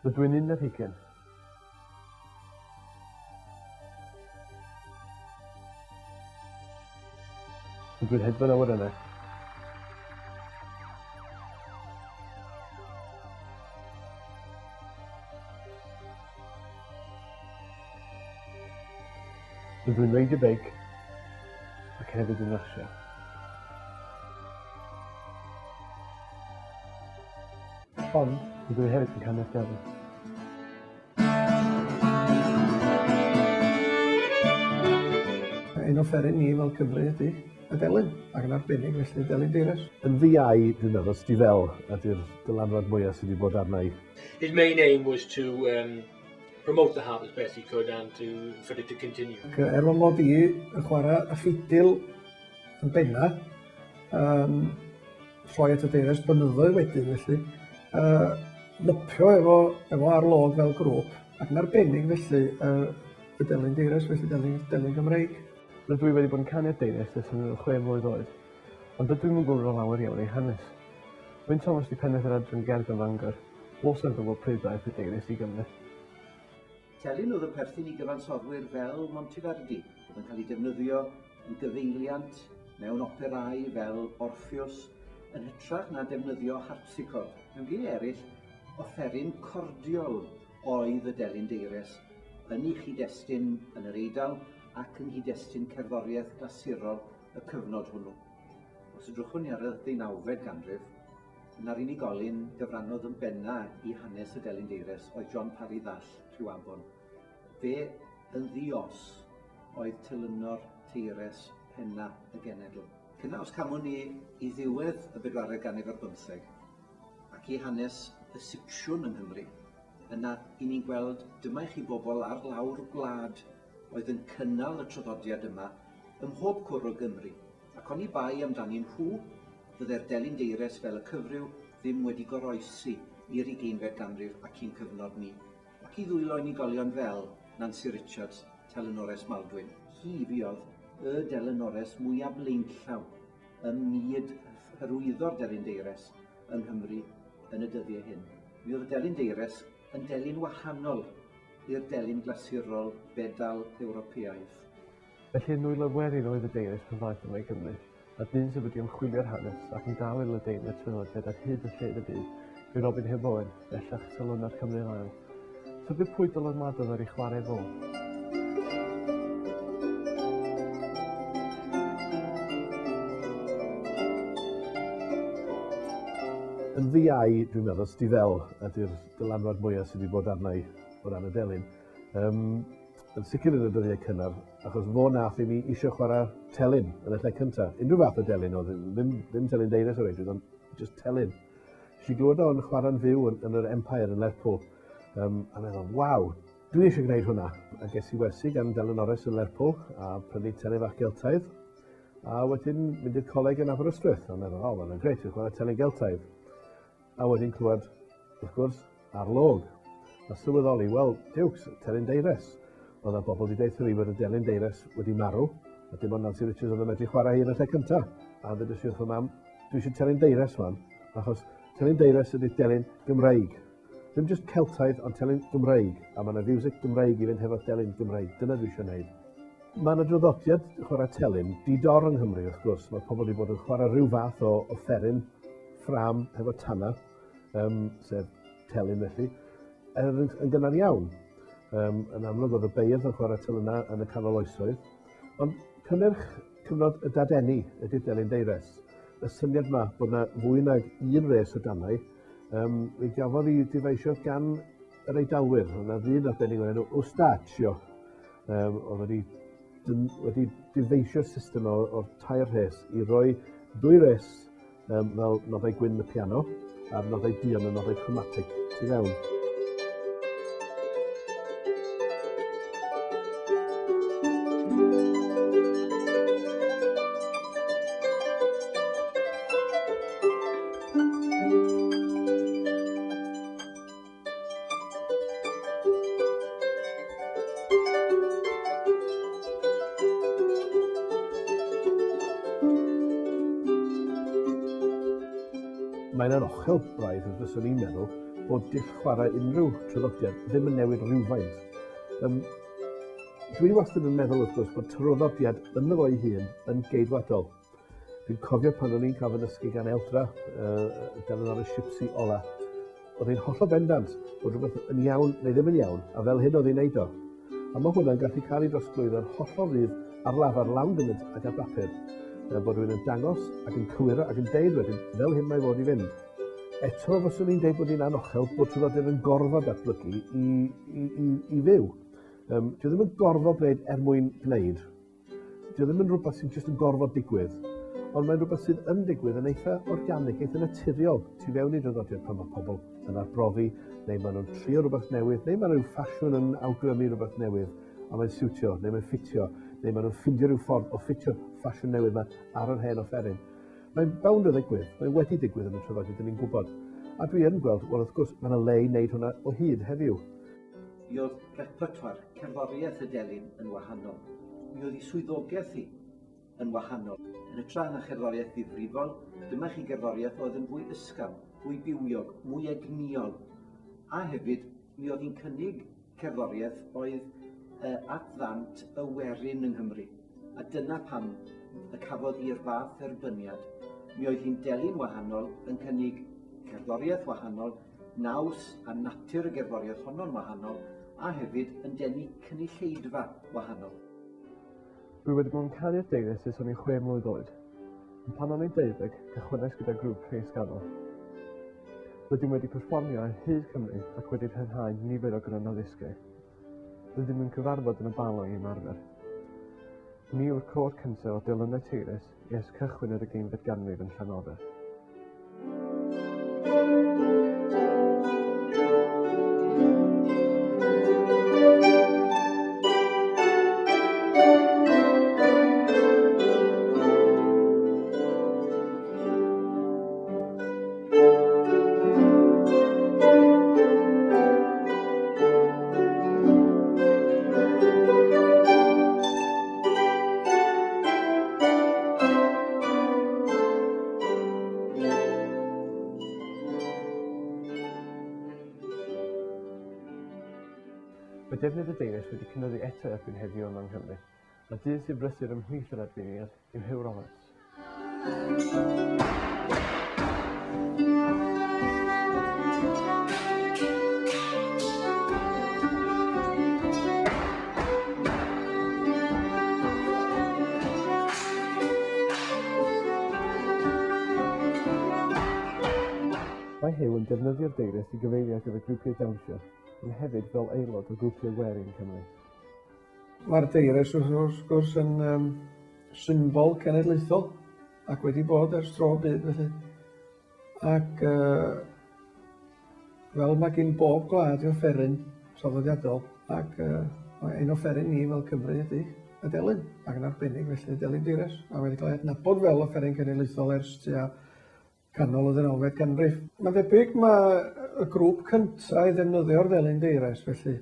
Rydw i'n 11. Rydw i'n hedfan awyrennau. Rydw i'n reidio beic ac hefyd yn rasio. Ond rydw i hefyd yn canu Delyn. Un o fferin ni fel Cymru ydy y Delyn, ac yn arbennig felly Delyn Deires. Yn ddiau, dwi'n meddwl, sti fel ydy'r dylanwad mwyaf sydd wedi bod arna i. His main aim was to promote the harp as best he could and for it to continue. Mod i yn chwarae y ffidil yn benna, rhoi at y Deires blynyddoedd wedyn felly, lypio efo arlog fel grŵp, ac yn arbennig felly y Delyn Deires, felly Delyn Gymreig. Rydw i wedi bod yn canu Deires ers yn 6 mlynedd oed, ond dydw i'n gwybod o lawer iawn ei hanes. Wy'n Thomas di pennaeth yr adran gerdd yn Fangor, os yn gwybod pryd ddaeth y Deires i Gymru. Delyn oedd yn perthyn i gyfansoddwyr fel Monteverdi, oedd yn cael ei defnyddio yn gyfeiliant mewn operau fel Orpheus, yn hytrach na defnyddio harpsichord. Mewn geiriau eraill, offeryn cordiol oedd y Delyn Deires yn ei chyd-destun yn yr Eidal ac yn nghyd-destun cerddoriaeth glasurol y cyfnod hwnnw. Os ydrwchwn ni ar y 19fed ganrif, yna'r unigolyn gyfrannodd yn benna i hanes y Delyn Deires oedd John Parry Ddall, Rhiwabon. Fe yn ddios oedd telynor teires penna y genedl. Cyna os camwn ni i ddiwedd y 14eg ganrif ar 15 ac i hanes y Sipsiwn yng Nghymru, yna i ni'n gweld dyma i chi bobl ar lawr gwlad oedd yn cynnal y traddodiad yma ym mhob cwr o Gymru, ac oni bai amdani nhw, fydde'r Delyn Deires fel y cyfryw ddim wedi goroesi i'r 20fed ganrif ac i'n cyfnod ni, ac i ddwylo unigolion fel Nancy Richards, telynores Maldwyn. Hi fuodd y delynores mwyaf blaenllaw ym myd hyrwyddo'r Delyn Deires yng Nghymru yn y dyddiau hyn. Mi oedd y Delyn Deires yn delyn wahanol i'r delyn glasurol fedal Ewropeaidd. Felly yn nwy lywerin oedd y Deires pan ddaeth yma i Gymru, a dyn sydd wedi ymchwilio'r hanes ac yn dal i ledeinu traddodiad ar hyd y lled y byd, yw Robin Heboen, bellach sylwna'r Cymru Lael. Tybydd pwy dylanwadodd ar ei chwarae fo? Yn ddiau, dwi'n meddwl, sti fel ydy'r dylanwad mwyaf sydd wedi bod arna i o ran y Delyn. Yn sicr yn y dyddiau cynnar, achos fo nath i ni eisiau chwarae telyn yn y lle cyntaf. Unrhyw fath o delyn oedd, ddim telyn Deires o reidrwydd, ond just telyn. Nes i glywed o'n chwarae'n fyw yn yr Empire yn Lerpwl, a meddwl, waw, dwi eisiau gwneud hwnna. A ges i wersi gan delynores yn Lerpwl a prynu telyn fach Geltaidd. A wedyn mynd i'r coleg yn Aberystwyth, a meddwl, o, mae'n greit, chwarae telyn Geltaidd. A wedyn clywed, wrth gwrs, arlog. A sylweddoli, wel, diwcs, telyn Deires. Oedd y bobl wedi deud wrthi bod y Delyn Deires wedi marw, a dim ond Nancy Richards oedd yn medru chwarae hi yn y lle cyntaf. A ddydys i wrth y mam, dwi eisiau telyn Deires fan, achos telyn Deires ydy delyn Gymreig. Ddim jyst Celtaidd, ond telyn Gymreig. A mae yna fiwsig Gymreig i fynd hefo delyn Gymreig. Dyna dwi eisiau gwneud. Mae yna draddodiad chwarae telyn didor yng Nghymru, wrth gwrs. Mae pobl wedi bod yn chwarae rhyw fath o offeryn, ffram hefo tana, sef telyn felly, yn gynnar iawn. Yn amlwg oedd y beirdd yn chwarae telynna yn y canol oesoedd. Ond cynnyrch cyfnod y dadeni ydy'r Delyn Deires. Y syniad yma bod yna fwy nag un res o danau, fe gafodd ei difeisio gan yr Eidalwyr. Yna ddyn arbennig o'r enw Ustaccio. Oedd wedi difeisio'r system o'r tair res i roi 2 res fel noddau gwyn y piano a'r noddau duon y noddau chromatic tu fewn. Mae'n anochel braidd, os fyswn i'n meddwl, bod dull chwarae unrhyw traddodiad ddim yn newid rhywfaint. Dwi wastad yn meddwl wrth gwrs bod traddodiad yn y fo'i hun yn geidwadol. Dwi'n cofio pan o'n i'n cael fy nysgu gan Eldra, Delyn ar y shipsi ola. Oedd hi'n hollol bendant bod rhywbeth yn iawn neu ddim yn iawn, a fel hyn oedd hi'n neud o. A mae hwnna'n gallu cael ei drosglwyddo'n hollol rydd ar lafar lawn munud ac ar bapur. Bod rhywun yn dangos ac yn cywiro ac yn deud wedyn, fel hyn mae fod i fynd. Eto, fyswn i'n deud bod hi'n anochel bod traddodiad yn gorfod datblygu i fyw. Dio ddim yn gorfod gwneud mwyn gwneud. Dio ddim yn rhywbeth sy'n jyst yn gorfod digwydd. Ond mae'n rhywbeth sydd yn digwydd yn eitha organig, eitha naturiol tu fewn i traddodiad pan mae pobl yn arbrofi, neu maen nhw'n trio rhywbeth newydd, neu maen nhw'n ffasiwn yn awgrymu rhywbeth newydd, a mae'n siwtio, neu mae'n ffitio, neu maen nhw'n ffindio rhyw ffordd o ffitio ffasiwn newydd yma ar yr hen offeryn. Mae'n bound o ddigwydd, mae'n wedi digwydd yn y traddodiad, dyn ni'n gwybod. A dwi yn gweld, wel wrth gwrs, mae'n y le i wneud hwnna o hyd heddiw. Mi oedd repertoire cerddoriaeth y Delyn yn wahanol. Mi oedd ei swyddogaeth hi yn wahanol. Yn ytrach na cherddoriaeth ddifrifol, dyma chi gerddoriaeth oedd yn fwy ysgafn, fwy bywiog, mwy egnïol. A hefyd, mi oedd hi'n cynnig cerddoriaeth oedd at ddant y werin yng Nghymru. A dyna pam y cafodd i'r fath erbyniad. Mi oedd hi'n Delyn wahanol yn cynnig cerddoriaeth wahanol, naws a natur y gerddoriaeth honno'n wahanol, a hefyd yn denu cynulleidfa wahanol. Dwi wedi bod yn canu'r deuddeg ers o'n i'n 6 mlwydd oed. Pan o'n i'n 12, cychwynnais gyda grŵp Rhys Ganol. Rydym wedi perfformio ar hyd Cymru ac wedi rhynhau nifer o gryno ddisgau. Rydym yn cyfarfod yn y balon i'n arfer. Ni yw'r cod cyntaf o Delyn y Teirys ers cychwyn yr 20fed ganrif yn Llanofer. Mae defnydd y deunes wedi cynyddu eto erbyn heddiw yma yng Nghymru, a dyn sy'n brysur ymhlith yr adfeiliad yw Huw Roberts. Mae Huw yn defnyddio'r deunes i gyfeirio gyda grwpiau dawnsio, ond hefyd fel aelod o grwpiau werin Cymru. Mae'r deires wrth gwrs yn symbol cenedlaethol ac wedi bod ers tro byd felly. Ac fel mae gen bob gwlad i'w offeryn traddodiadol ac ein offeryn ni fel Cymru ydy y Delyn ac yn arbennig felly y Delyn Deires a wedi cael ei adnabod fel offeryn cenedlaethol ers tua canol y 19fed ganrif. Mae'n debyg mae y grŵp cyntaf i ddefnyddio'r Delyn Deires felly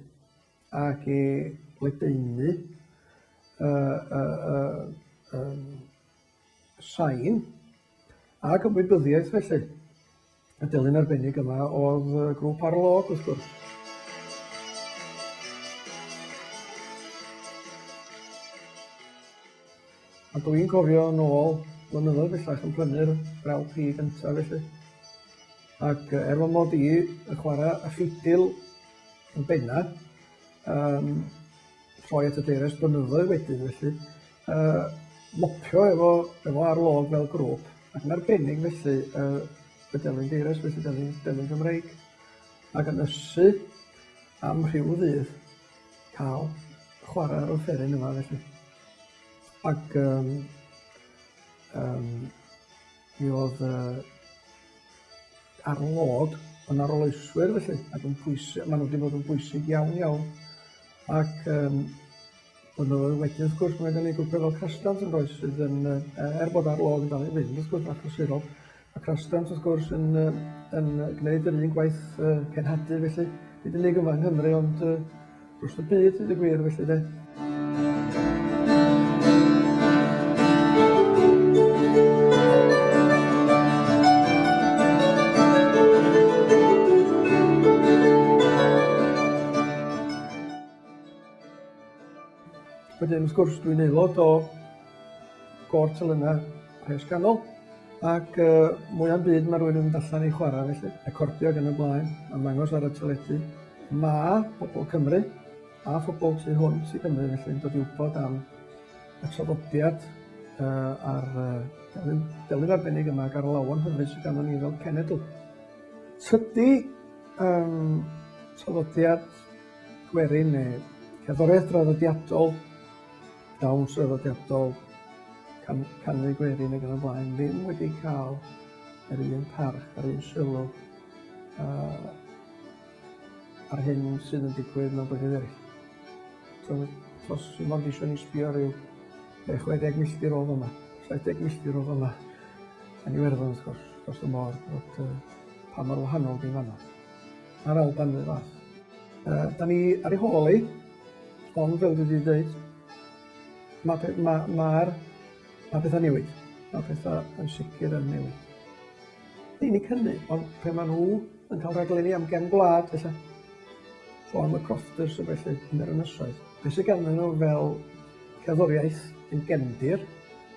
ac i ledaenu sain ac ymwybyddiaeth felly. Y Delyn arbennig yma oedd grŵp arlog wrth gwrs. A dwi'n cofio nôl blynyddoedd bellach yn prynu'r brawd hi gyntaf felly. Ac fy mod i yn chwarae y ffidil yn benna, troi at y deires blynyddoedd wedyn felly, lopio efo arlog fel grŵp, ac yn arbennig felly y Delyn Deires, felly Delyn Gymreig, ac yn ysu am rhyw ddydd cael chwarae'r offeryn yma felly. Ac mi oedd arlog yn arloeswyr felly, ac yn pwysig, maen nhw wedi bod yn bwysig iawn. Ac blynyddoedd wedyn wrth gwrs, mae gen i grwpio fel Crastant yn does, sydd yn, bod arlog yn dal i fynd wrth gwrs, achlysurol. A Crastant wrth gwrs yn gwneud yr un gwaith cenhadu felly, nid unig yma yng Nghymru, ond dros y byd ydy gwir felly de. Wedyn, wrth gwrs, dwi'n aelod o gor telynau Rhes Ganol, ac mwy am byd mae rhywun yn mynd allan i chwarae felly, recordio gan y blaen, a mangos ar y teledu. Mae pobl Cymru a phobl tu hwnt i Gymru felly yn dod i wybod am y traddodiad a'r delyn arbennig yma ac ar lawon hyfryd sydd ganddo ni fel cenedl. Tydi traddodiad gwerin neu cerddoriaeth draddodiadol, dawns draddodiadol, canu gwerin ac yn y blaen ddim wedi cael yr un parch, yr un sylw ar hyn sydd yn digwydd mewn blynydd eraill. Os yw'n ond eisiau ni sbio rhyw 60 milltir o fyma, 70 milltir o fyma, yn Iwerddon wrth gwrs, dros y môr, bod pa mor wahanol di fanno. Mae'r Alban yn fath. Da ni ar ei hôl ei, ond fel dwi wedi dweud, mae pethau newid. Mae pethau yn sicr yn newid. Ddim i cynnu, ond pe maen nhw yn cael rhaglenni am gen gwlad, felly. So am y crofters o felly yn yr ynysoedd. Be sydd ganddyn nhw fel cerddoriaeth yn gefndir,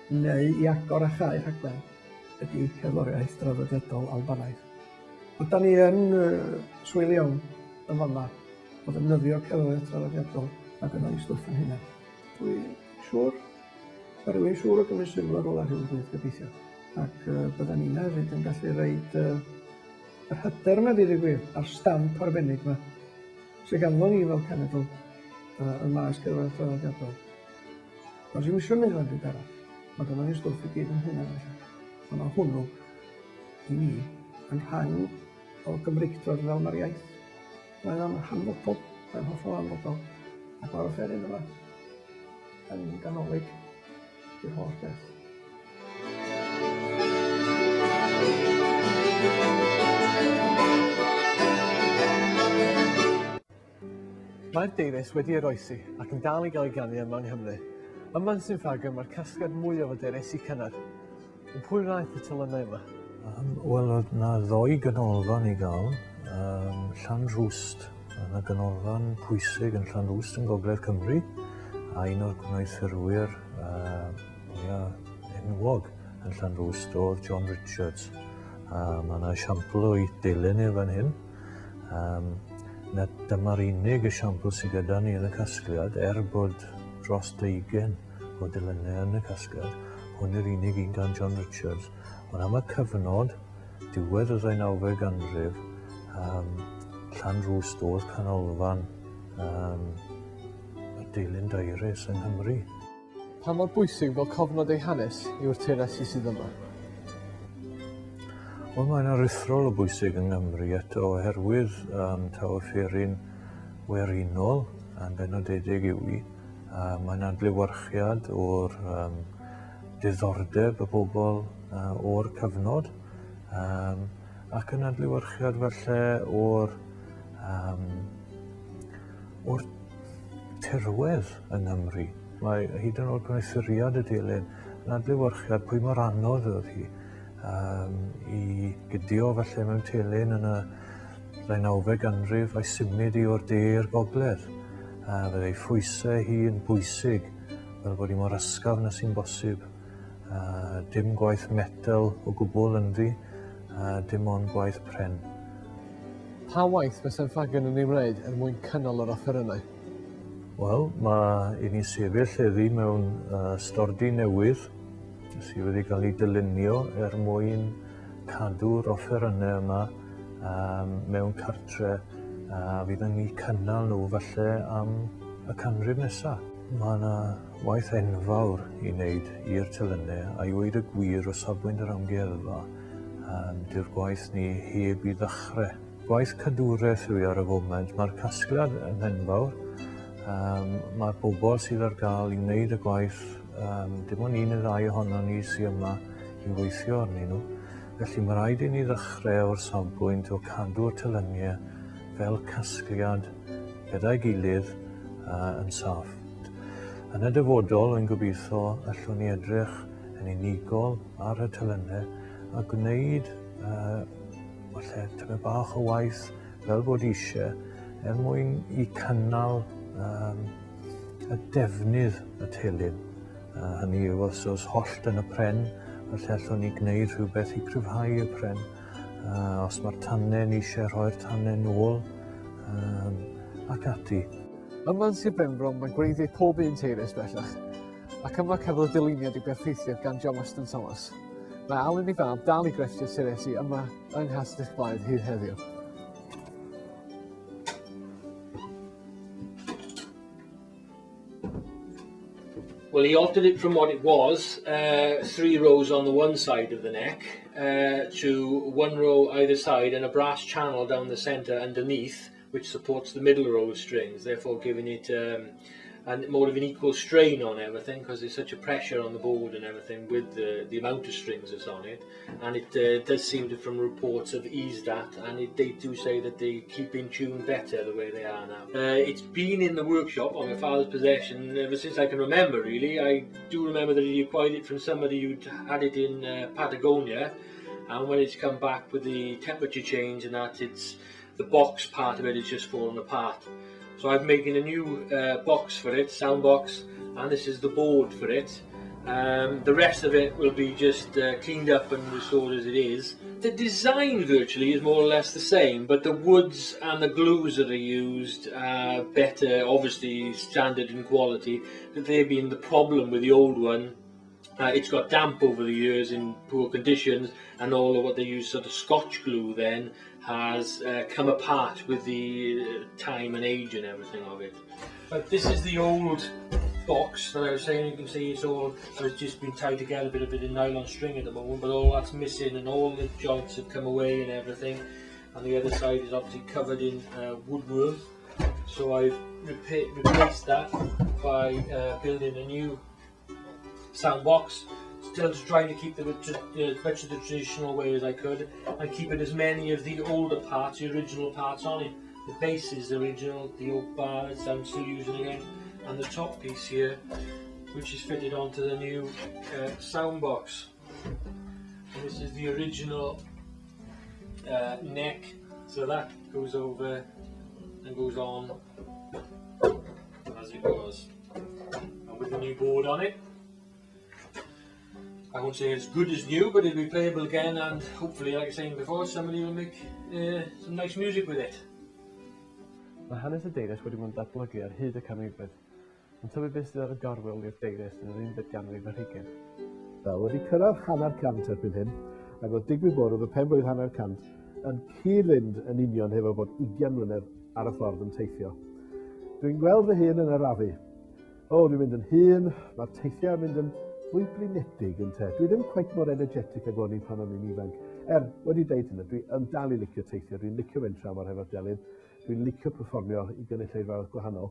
neu i agor a chau rhaglen, ydy cerddoriaeth draddodiadol Albanaidd. Ond da ni yn swil iawn yn fanna o ddefnyddio cerddoriaeth draddodiadol ac yna i stwff yn hynna. Dwi'n siŵr, mae rhywun siŵr o gymryd sylw ar ôl ar hyn bydd gobeithio. Ac bydda ni'n hefyd yn gallu rhaid yr hyder yma dydd i gwir, a'r stamp arbennig yma sydd ganddo ni fel cenedl yn maes cerddoriaeth draddodiadol. Os yw'n eisiau mynd o'n byd arall, mae ganddo ni stwff i gyd yn hynna. Ond mae hwnnw i ni yn rhan o Gymreictod fel mae'r iaith. Mae'n hanfodol, mae'n hollol hanfodol. Ac mae'r offeryn yma yn ganolig i'r holl beth. Mae'r deiris wedi oroesi ac yn dal i gael ei ganu yma yng Nghymru. Yma'n Sir Fagr mae'r casgliad mwyaf o deiresi cynnar. Yn pwy wnaeth y telynau yma? Wel, oedd yna ddoi ganolfan i gael. Llanrwst, yna ganolfan pwysig yn Llanrwst yn Gogledd Cymru, a un o'r gweithwyr enwog yn Llanrwst oedd John Richards. Mae yna esiampl o'i Delyn i fan hyn. Dyma'r unig esiampl sydd gyda ni yn y casgliad, bod dros 20 o delynau yn y casgliad. Hwn yw'r unig un gan John Richards. Ond am y cyfnod, diwedd y 19 ganrif, Llanrwst oedd canolfan y Delyn Deiris yng Nghymru. Pa mor bwysig fel cofnod ei hanes yw'r teiresi sydd yma? Wel, mae'n aruthrol o bwysig yng Nghymru eto oherwydd taw offeryn werinol a'n benodedig yw i. Mae'n adlewyrchiad o'r diddordeb y bobl o'r cyfnod ac yn adlewyrchiad falle o'r tirwedd yng Nghymru. Mae hyd yn oed gwneuthuriad y Delyn yn adlewyrchiad pwy mor anodd oedd hi i gydio falle mewn telyn yn y 19 ganrif a'i symud i o'r de i'r gogledd. Fydd ei phwysau hi yn bwysig fel bod hi mor ysgafn as sy'n bosib. Dim gwaith metel o gwbl ynddi, dim ond gwaith pren. Pa waith mae Sir Fagr yn ei wneud mwyn cynnal yr offerynnau? Wel, mae i ni sefyll heddi mewn stordi newydd sydd wedi cael ei dylunio mwyn cadw'r offerynnau yma mewn cartre a fydd yn ei cynnal nhw falle am y canrif nesaf. Mae yna waith enfawr i wneud i'r telynau a i weid y gwir o safbwynt yr amgueddfa. Dyw'r gwaith ni heb i ddechrau. Gwaith cadwraeth yw ar y foment. Mae'r casgliad yn enfawr. Mae'r bobl sydd ar gael i wneud y gwaith dim ond un neu ddau ohono ni sydd yma i weithio arnyn nhw. Felly mae rhaid i ni ddechrau o'r safbwynt o cadw'r telynau fel casgliad gyda'i gilydd yn saff. Yn y dyfodol, yn gobeithio, allwn ni edrych yn unigol ar y telynau a gwneud falle tymed bach o waith fel bod eisiau mwyn i cynnal y defnydd y telyn. Hynny yw, os oes hollt yn y pren, felly allwn ni gwneud rhywbeth i cryfhau y pren. Os mae'r tanen eisiau rhoi'r tanen nôl, ac ati. Yma'n Sir Benfro mae gwreiddiau pob un teyrys bellach, ac yma cafodd y dyluniad i berffeithiad gan John Weston Thomas. Mae Alun ei fab dal i grefftio'r siresi yma yng Nghastell Blaid hyd heddiw. Well, he altered it from what it was, 3 rows on the one side of the neck, to 1 row either side and a brass channel down the centre underneath, which supports the middle row of strings, therefore giving it more of an equal strain on everything, because there's such a pressure on the board and everything with the amount of strings that's on it. And it does seem to, from reports, have eased that, and they do say that they keep in tune better the way they are now. It's been in the workshop on my father's possession ever since I can remember, really. I do remember that he acquired it from somebody who'd had it in Patagonia, and when it's come back with the temperature change and that, the box part of it is just fallen apart. So I'm making a new box for it, sound box, and this is the board for it. The rest of it will be just cleaned up and restored as it is. The design virtually is more or less the same, but the woods and the glues that are used are better, obviously standard in quality. They've been the problem with the old one. It's got damp over the years in poor conditions, and all of what they use sort of Scotch glue then has come apart with the time and age and everything of it. But this is the old box that I was saying. You can see it's just been tied together with a bit of nylon string at the moment, but all that's missing and all the joints have come away and everything. And the other side is obviously covered in woodwork. So I've replaced that by building a new sound box, still trying to keep as much of the traditional way as I could, and keep it as many of the older parts, the original parts on it. The base is the original, the oak bar that I'm still using again, and the top piece here, which is fitted onto the new sound box. And this is the original neck, so that goes over and goes on as it was, and with the new board on it. I won't say it's good as new, but it'll be playable again, and hopefully, like I was saying before, somebody will make some nice music with it. Mae hanes y deyrys wedi bod yn datblygu ar hyd y canrifoedd, yn tyfu beth sydd ar y gorwel i'r deyrys yn yr 11 ganrif ar 20. Wedi cyrraedd hanner cant erbyn hyn, ac oedd digwydd bod oedd y penblwydd hanner cant yn cyd-fynd yn union hefo bod 20 mlynedd ar y ffordd yn teithio. Dwi'n gweld fy hun yn arafu. Dwi'n mynd yn hyn, mae'r teithiau yn mynd yn fwy blinedig yn te. Dwi ddim cweit mor energetic ag o'n i pan o'n i'n ifanc. Wedi deud hynny, dwi yn dal i licio teithio, dwi'n licio mynd tramor hefo'r Delyn, dwi'n licio perfformio i gynulleidfaoedd gwahanol.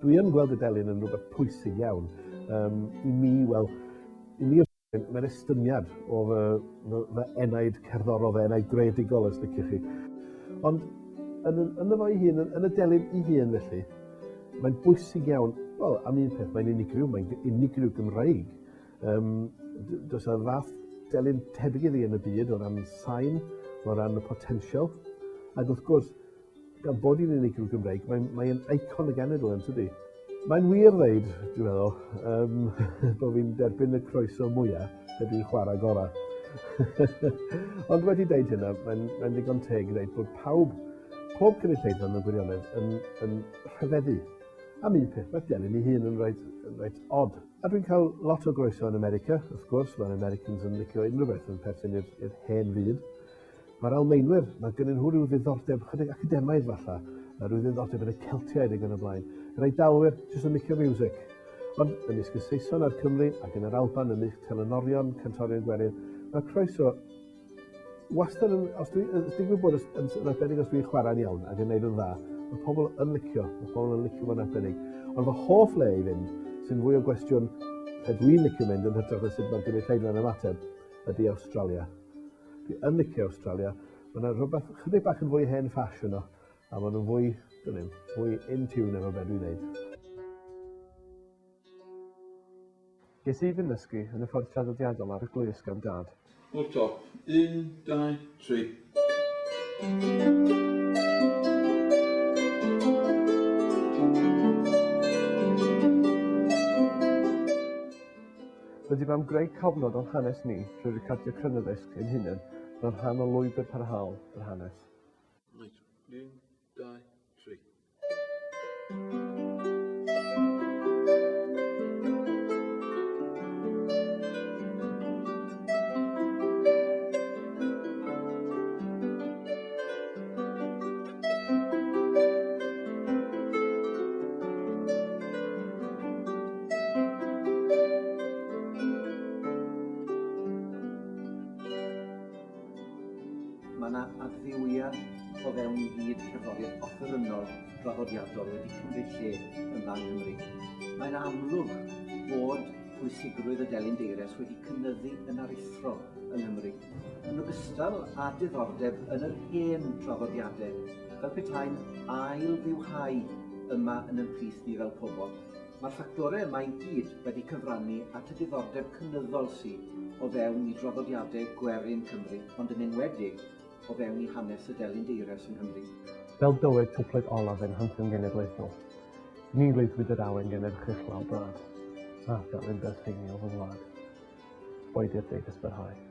Dwi yn gweld y Delyn yn rhywbeth pwysig iawn. I mi, mae'n estyniad o fy enaid cerddorol, fy enaid greadigol, os liciwch chi. Ond yn y fo ei hun, yn y Delyn ei hun felly, mae'n bwysig iawn. Wel, am un peth, mae'n unigryw Gymraeg. Does y fath Delyn tebyg iddi yn y byd o ran sain, o ran y potensial. Ac wrth gwrs, gan bod i'n unigryw Gymraeg, mae'n eicon y genedl yn tydi. Mae'n wir ddeud, dwi'n meddwl, bod fi'n derbyn y croeso mwyaf pe dwi'n chwarae gorau. Ond wedi deud hynna, mae'n ddigon teg dweud bod pob cynulleidfa mewn gwirionedd yn rhyfeddu. Am un peth, mae'r Delyn ei hun yn reit odd. A dwi'n cael lot o groeso yn America, wrth gwrs, mae'r Americans yn licio unrhyw beth yn perthyn i'r hen fyd. Mae'r Almaenwyr, mae gennyn nhw rhyw ddiddordeb, chydig academaidd falle, rhyw ddiddordeb yn y Celtiaid ac yn y blaen. Yr Eidalwyr jyst yn licio music. Ond yn ysg y Saeson a'r Cymru ac yn yr Alban, yn eich telenorion, cantorion gwerin, mae croeso wastad yn, os dwi'n gwybod yn arbennig os dwi'n chwarae'n iawn ac yn neud yn dda, mae pobl yn licio fo'n arbennig. Ond fy hoff le i fynd, sy'n fwy o gwestiwn dwi'n licio mynd yn hytrach na sut mae'r gynulleidfa'n ymateb, ydy Awstralia. Dwi yn licio Awstralia. Mae yna rhywbeth chydig bach yn fwy hen ffasiwn o. a maen nhw'n fwy in tune efo beth dwi'n neud. Ges i fy nysgu yn y ffordd traddodiadol ar y glwys gan dad. O'r top. 1, 2, 3. Rydym am greu cofnod o'n hanes ni trwy recordio crynodysg ein hunain fel rhan o lwybr parhaol yr hanes. Right. 1, 2, 3. Mae yna addewiad o fewn i fyd cerddoriaeth offerynol draddodiadol wedi cymryd lle yma yng Nghymru. Mae'n amlwg bod pwysigrwydd y Delyn Deires wedi cynyddu yn aruthrol yng Nghymru, yn ogystal â diddordeb yn yr hen traddodiadau, fel petai'n ail-ddiwhau yma yn ein plith ni fel pobl. Mae'r ffactorau yma i gyd wedi cyfrannu at y diddordeb cynyddol sydd o fewn i draddodiadau gwerin Cymru, ond yn enwedig o fewn i hanes y Delyn Deires yng Nghymru. Fel dywed twpled olaf yn Hamdden Genedlaethol, ni lwyddwyd yr awen gen edrych uchel brad, a Delyn Berthenni o fy wlad. Boed i'r deud ysbrydhau.